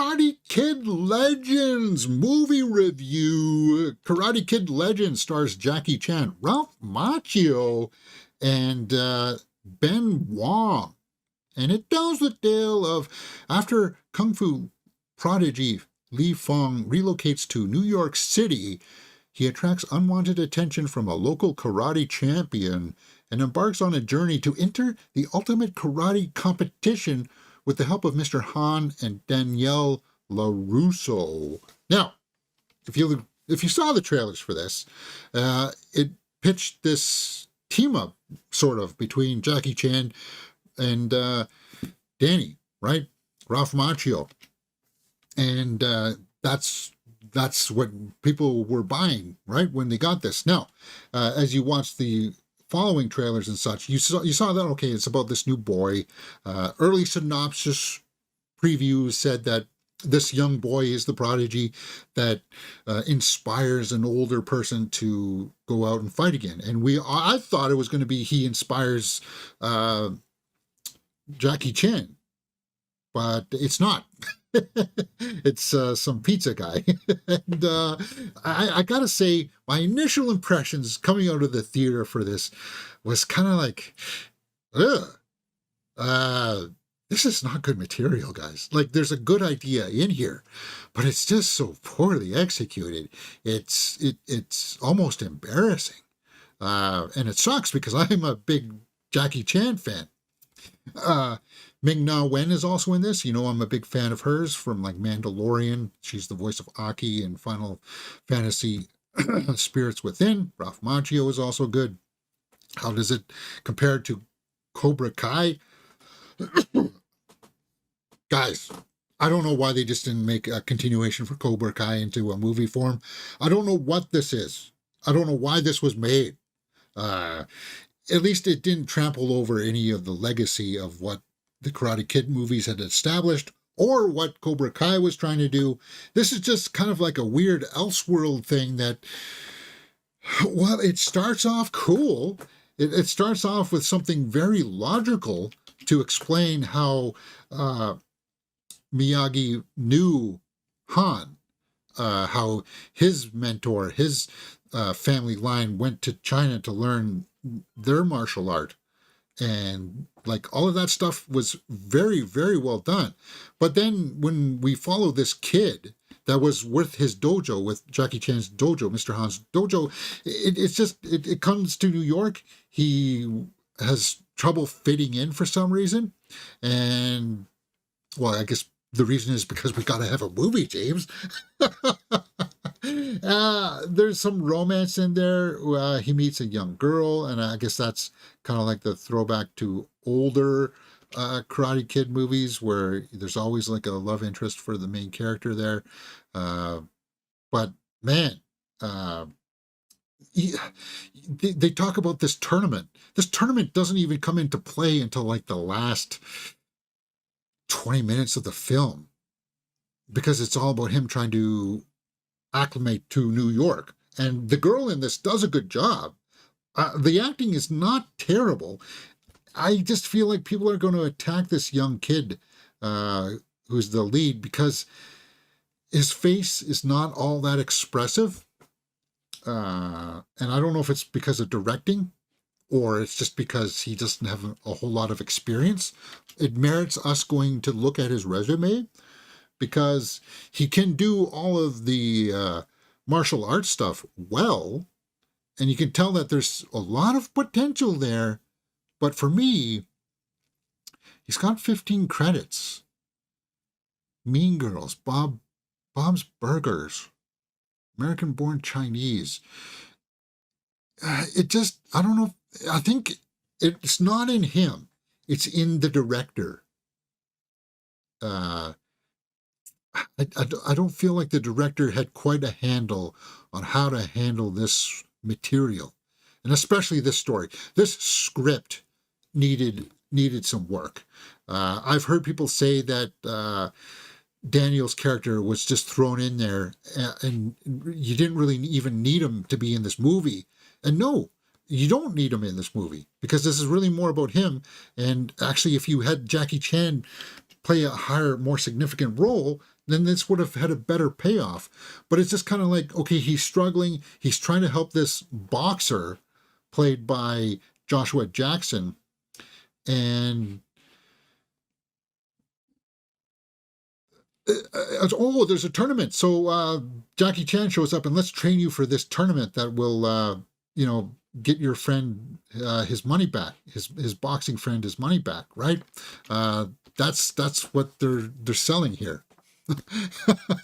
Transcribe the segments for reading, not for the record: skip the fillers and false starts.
Karate Kid Legends movie review. Karate Kid Legends stars Jackie Chan, Ralph Macchio, and Ben Wong. And it tells the tale of after Kung Fu prodigy Li Fong relocates to New York City, he attracts unwanted attention from a local karate champion and embarks on a journey to enter the ultimate karate competition with the help of Mr. Han and Danielle LaRusso. Now, if you saw the trailers for this, it pitched this team-up, sort of, between Jackie Chan and Danny, right? Ralph Macchio. And that's what people were buying, right, when they got this. Now, as you watch the following trailers and such, you saw that, okay, it's about this new boy. Early synopsis previews said that this young boy is the prodigy that inspires an older person to go out and fight again. And I thought it was going to be he inspires Jackie Chan, but it's not. It's some pizza guy. And I gotta say, my initial impressions coming out of the theater for this was kind of like, this is not good material, guys. Like, there's a good idea in here, but it's just so poorly executed. It's almost embarrassing. And it sucks because I'm a big Jackie Chan fan. Ming-Na Wen is also in this. You know, I'm a big fan of hers from like Mandalorian. She's the voice of Aki in Final Fantasy Spirits Within. Ralph Macchio is also good. How does it compare to Cobra Kai? Guys, I don't know why they just didn't make a continuation for Cobra Kai into a movie form. I don't know what this is. I don't know why this was made. At least it didn't trample over any of the legacy of what the Karate Kid movies had established or what Cobra Kai was trying to do. This is just kind of like a weird Elseworld thing that, well, it starts off cool. It starts off with something very logical to explain how Miyagi knew Han, how his mentor, his family line went to China to learn their martial art. And like all of that stuff was very, very well done. But then when we follow this kid that was with his dojo, with Jackie Chan's dojo, Mr. Han's dojo, it comes to New York. He has trouble fitting in for some reason. And, well, I guess the reason is because we got to have a movie, James. There's some romance in there. He meets a young girl, and I guess that's kind of like the throwback to older Karate Kid movies where there's always like a love interest for the main character there. But man, they talk about this tournament. This tournament doesn't even come into play until like the last 20 minutes of the film, because it's all about him trying to acclimate to New York. And the girl in this does a good job. The acting is not terrible. I just feel like people are going to attack this young kid who's the lead because his face is not all that expressive. And I don't know if it's because of directing or it's just because he doesn't have a whole lot of experience. It merits us going to look at his resume, because he can do all of the martial arts stuff well, and you can tell that there's a lot of potential there. But for me, he's got 15 credits. Mean Girls, Bob's Burgers, American Born Chinese. It just, I don't know. I think it's not in him. It's in the director. I don't feel like the director had quite a handle on how to handle this material, and especially this story. This script needed some work. I've heard people say that Daniel's character was just thrown in there, and you didn't really even need him to be in this movie. And no, you don't need him in this movie, because this is really more about him. And actually, if you had Jackie Chan play a higher, more significant role, then this would have had a better payoff. But it's just kind of like, okay, he's struggling. He's trying to help this boxer played by Joshua Jackson. And oh, there's a tournament. So Jackie Chan shows up and let's train you for this tournament that will, get your friend his money back, his boxing friend his money back, right? That's what they're selling here.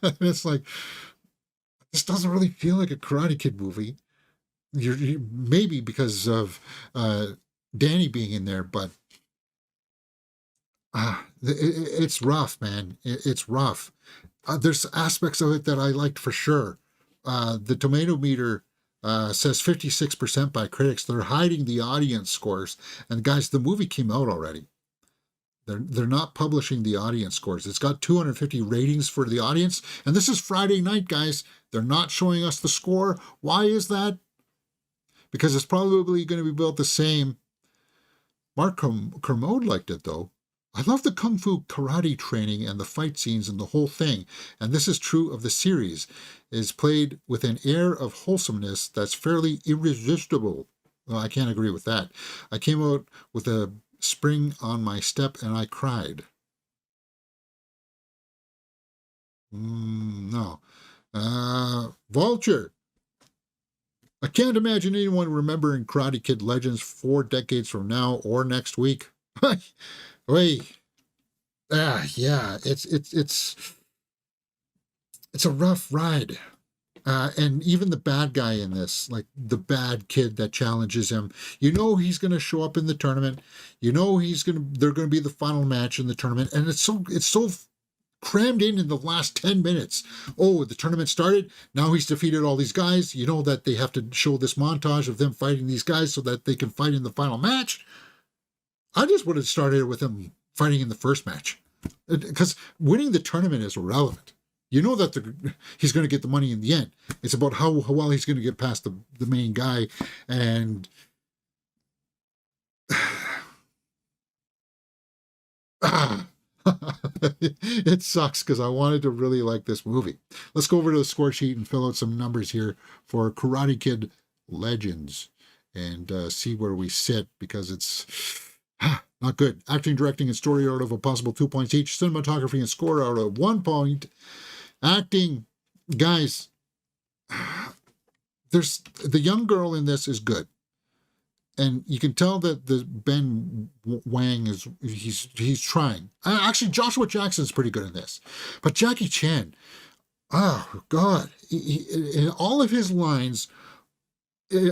It's like, this doesn't really feel like a Karate Kid movie. Maybe because of Danny being in there, but it's rough, man. It's rough. There's aspects of it that I liked for sure. The tomato meter says 56% by critics. They're hiding the audience scores. And guys, the movie came out already. They're not publishing the audience scores. It's got 250 ratings for the audience. And this is Friday night, guys. They're not showing us the score. Why is that? Because it's probably going to be built the same. Mark Kermode liked it, though. I love the kung fu karate training and the fight scenes and the whole thing, and this is true of the series. It is played with an air of wholesomeness that's fairly irresistible. Well, I can't agree with that. I came out with a spring on my step and I cried. No. Vulture. I can't imagine anyone remembering Karate Kid Legends 4 decades from now or next week. Wait. Yeah, it's a rough ride. And even the bad guy in this, like the bad kid that challenges him, he's going to show up in the tournament. They're going to be the final match in the tournament, and it's so crammed in the last 10 minutes. Oh, the tournament started. Now he's defeated all these guys. That they have to show this montage of them fighting these guys so that they can fight in the final match. I just would have started with him fighting in the first match, because winning the tournament is irrelevant. That he's going to get the money in the end. It's about how well he's going to get past the main guy. And it sucks because I wanted to really like this movie. Let's go over to the score sheet and fill out some numbers here for Karate Kid Legends and see where we sit, because it's not good. Acting, directing, and story out of a possible 2 points each. Cinematography and score out of 1 point. Acting, guys, there's the young girl in this is good, and you can tell that the Ben Wang he's trying. Actually, Joshua Jackson's pretty good in this, but Jackie Chan, oh God, all of his lines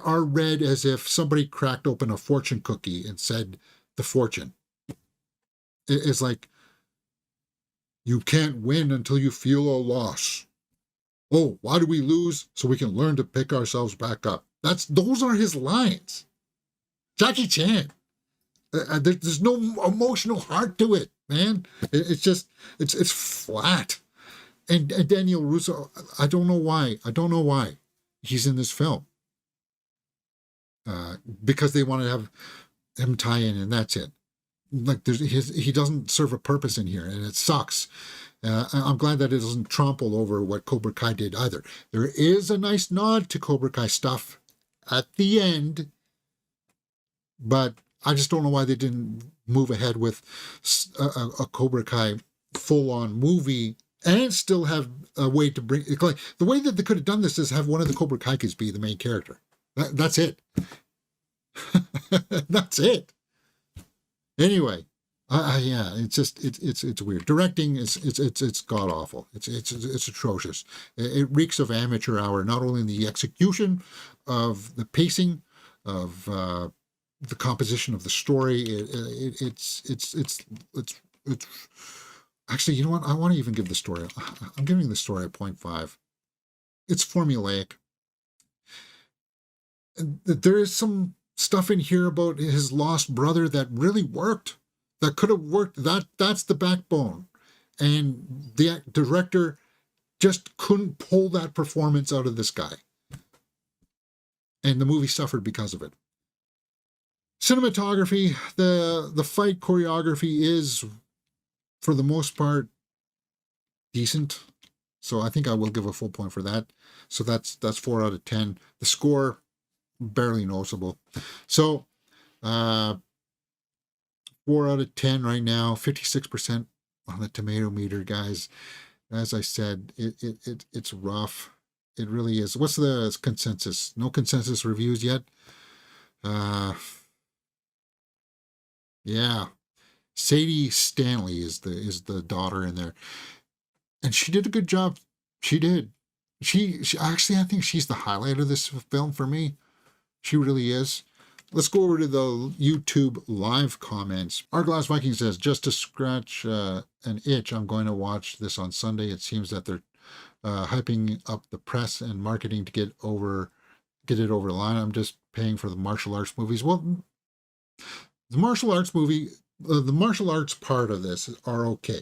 are read as if somebody cracked open a fortune cookie and said the fortune. It's like, you can't win until you feel a loss. Oh, why do we lose? So we can learn to pick ourselves back up. Those are his lines. Jackie Chan. There's no emotional heart to it, man. It's flat. And Daniel Russo, I don't know why he's in this film. Because they want to have him tie in, and that's it. Like he doesn't serve a purpose in here, and it sucks. I'm glad that it doesn't trample over what Cobra Kai did either. There is a nice nod to Cobra Kai stuff at the end, but I just don't know why they didn't move ahead with a Cobra Kai full-on movie and still have a way to bring, like, the way that they could have done this is have one of the Cobra Kai kids be the main character. That's it. That's it. Anyway, yeah, it's weird. Directing it's god awful. It's atrocious. It reeks of amateur hour, not only in the execution of the pacing of the composition of the story. It's actually, you know what? I want to even give the story. I'm giving the story a 0.5. It's formulaic. There is some stuff in here about his lost brother that really worked, that could have worked. That's the backbone, and the director just couldn't pull that performance out of this guy, and the movie suffered because of it. Cinematography, the fight choreography is for the most part, decent. So I think I will give a full point for that. So that's 4 out of 10. The score, barely noticeable. So 4 out of 10 right now, 56% on the tomato meter, guys. As I said, it's rough. It really is. What's the consensus? No consensus reviews yet. Yeah, Sadie Stanley is the daughter in there, and she did a good job. She did. She actually, I think she's the highlight of this film for me. She really is. Let's go over to the YouTube live comments. Our Glass Viking says, just to scratch an itch, I'm going to watch this on Sunday. It seems that they're hyping up the press and marketing to get it over the line. I'm just paying for the martial arts movies. Well, the martial arts part of this are okay.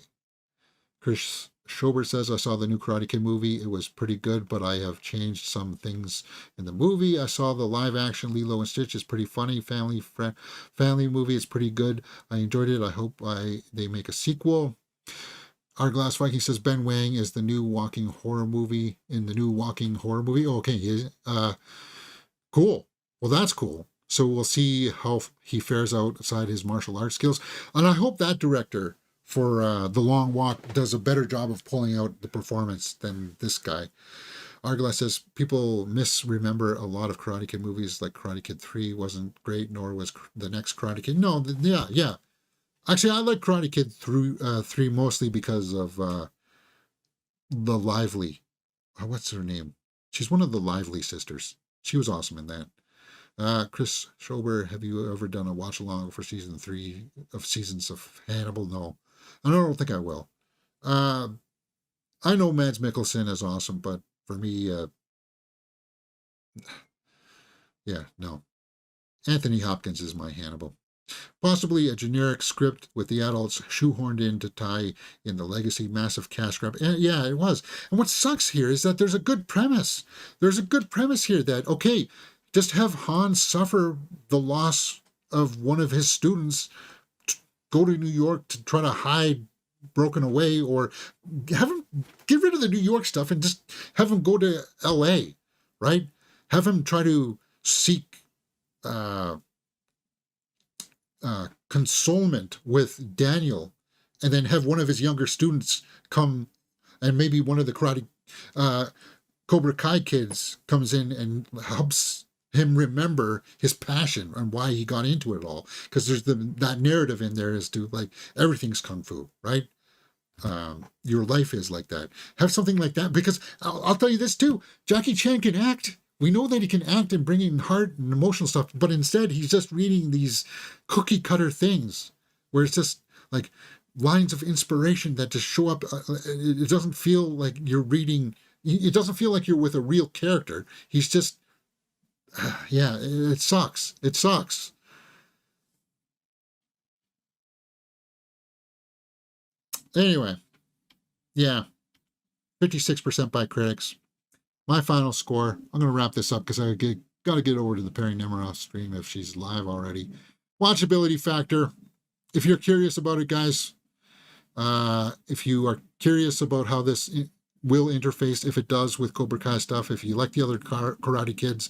Chris Schober says, I saw the new Karate Kid movie. It was pretty good, but I have changed some things in the movie. I saw the live action Lilo and Stitch. It's pretty funny. Family movie. It's pretty good. I enjoyed it. I hope they make a sequel. Our Glass Viking says Ben Wang is the new walking horror movie Oh, okay. Cool. Well, that's cool. So we'll see how he fares outside his martial arts skills. And I hope that director for The Long Walk does a better job of pulling out the performance than this guy. Arglass says people misremember a lot of Karate Kid movies, like Karate Kid 3 wasn't great, nor was the next Karate Kid. No, yeah. Actually, I like Karate Kid 3 mostly because of the Lively. What's her name? She's one of the Lively sisters. She was awesome in that. Chris Schober, have you ever done a watch along for season 3 of Seasons of Hannibal? No. I don't think I will. I know Mads Mikkelsen is awesome, but for me, yeah, no. Anthony Hopkins is my Hannibal. Possibly a generic script with the adults shoehorned in to tie in the legacy massive cash grab. And yeah, it was. And what sucks here is that there's a good premise. There's a good premise here that, okay, just have Hans suffer the loss of one of his students, go to New York to try to hide broken away, or have him get rid of the New York stuff and just have him go to LA, right? Have him try to seek consolement with Daniel, and then have one of his younger students come, and maybe one of the karate Cobra Kai kids comes in and helps him remember his passion and why he got into it all. Because there's that narrative in there as to, like, everything's kung fu, right? Your life is like that. Have something like that, because I'll tell you this too. Jackie Chan can act. We know that he can act and bring in heart and emotional stuff, but instead he's just reading these cookie cutter things where it's just like lines of inspiration that just show up. It doesn't feel like you're reading. It doesn't feel like you're with a real character. He's just, yeah, it sucks. It sucks. Anyway, yeah, 56% by critics. My final score, I'm going to wrap this up because I got to get over to the Perry Nemiroff stream if she's live already. Watchability factor. If you're curious about it, guys, if you are curious about how this will interface, if it does, with Cobra Kai stuff, if you like the other Karate Kids,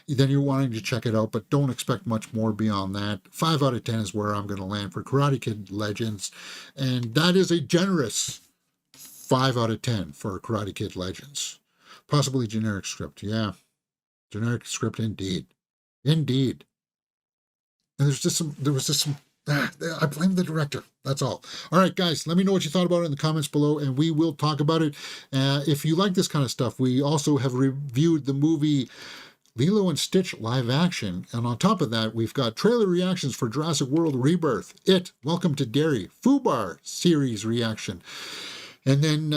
then you're wanting to check it out, but don't expect much more beyond that. 5 out of 10 is where I'm going to land for Karate Kid Legends, and that is a generous 5 out of 10 for Karate Kid Legends. Possibly generic script, yeah. Generic script indeed. Indeed. And there was just some, I blame the director. That's all. All right, guys, let me know what you thought about it in the comments below, and we will talk about it. If you like this kind of stuff, we also have reviewed the movie Lilo and Stitch live action. And on top of that, we've got trailer reactions for Jurassic World Rebirth, It, Welcome to Derry, Fubar series reaction, and then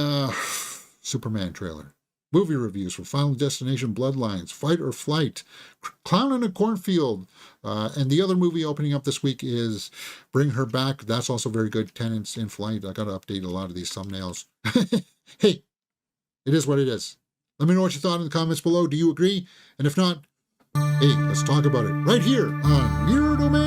Superman trailer. Movie reviews for Final Destination Bloodlines, Fight or Flight, Clown in a Cornfield, and the other movie opening up this week is Bring Her Back. That's also very good. Tenants in Flight. I got to update a lot of these thumbnails. Hey, it is what it is. Let me know what you thought in the comments below. Do you agree? And if not, hey, let's talk about it right here on Mirror Domain.